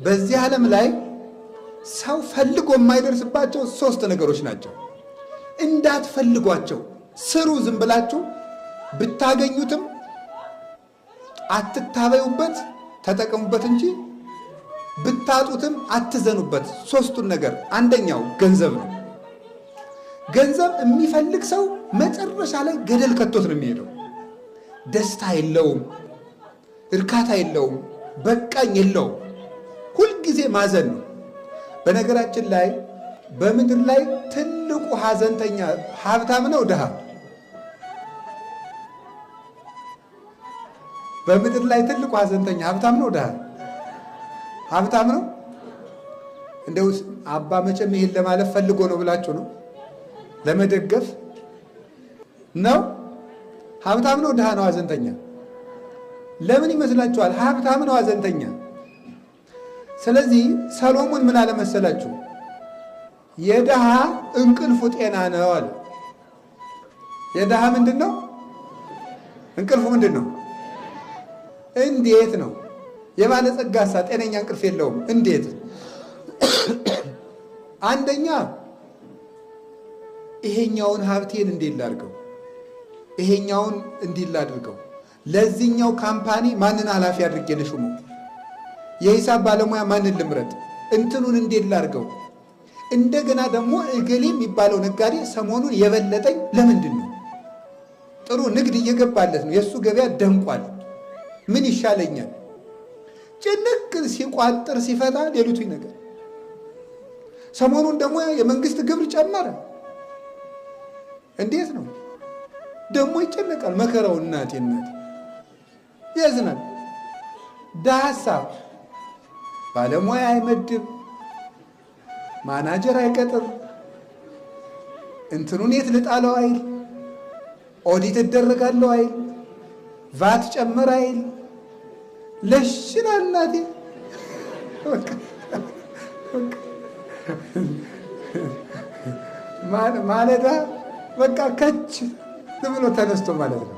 በዚህ ዓለም ላይ ሰው ፈልጎ የማይደርስባቸው 3 ነገሮች ናቸው። እንዳትፈልጓቸው ስሩ። ዝም ብላችሁ ብታገኙትም አትታበዩበት፣ ተጠቀሙበት እንጂ ብታጡትም አትዘኑበት። 3ቱን ነገር አንደኛው ገንዘብ ነው። ገንዘብ የሚፈልግ ሰው መጨረሻ ላይ ገደል ከቶት ነው የሚሄደው። ደስታ የለውም፣ እርካታ የለውም፣ በቃኝ የለውም። ሁልጊዜ ማዘን ነው። በነገራችን ላይ በምድር ላይ ትልቁ ሐዘንተኛ ሀብታም ነው ድሃ? በምድር ላይ ትልቁ ሐዘንተኛ ሀብታም ነው ድሃ? ሀብታም ነው። እንደው አባ መቼም ይሄን ለማለት ፈልጎ ነው ብላችሁ ነው ለመደገፍ ነው? ሀብታም ነው ድሃ ነው ሐዘንተኛ? ለምን ይመስላችኋል? ሀብታም ነው ሐዘንተኛ። ስለዚህ ሰሎሞን ምን አለ መሰላችሁ? የድሃ እንቅልፉ ጤና ነው አለ። የድሃ ምንድን ነው እንቅልፉ? ምንድን ነው? እንዴት ነው? የባለጸጋሳ ጤነኛ እንቅልፍ የለውም። እንዴት? አንደኛ ይሄኛውን ሀብቴን እንዴት ላድርገው፣ ይሄኛውን እንዲህ ላድርገው፣ ለዚህኛው ካምፓኒ ማንን ኃላፊ አድርጌ ልሹመው፣ የሂሳብ ባለሙያ ማንን ልምረጥ፣ እንትኑን እንዴት ላድርገው። እንደገና ደግሞ እገሌ የሚባለው ነጋዴ ሰሞኑን የበለጠኝ ለምንድን ነው? ጥሩ ንግድ እየገባለት ነው፣ የእሱ ገበያ ደምቋል፣ ምን ይሻለኛል? ጭንቅ ሲቋጥር ሲፈታ ሌሊቱ ነገር። ሰሞኑን ደግሞ የመንግስት ግብር ጨመረ፣ እንዴት ነው ደግሞ? ይጨነቃል። መከራው እናቴ ያዝናል። ዳሳብ ባለሙያ አይመድብ፣ ማናጀር አይቀጥር፣ እንትኑን የት ልጣለው አይል፣ ኦዲት እደረጋለሁ አይል፣ ቫት ጨመረ አይል። ለሽና እናቴ ማለዳ በቃ ከች ብሎ ተነስቶ ማለት ነው።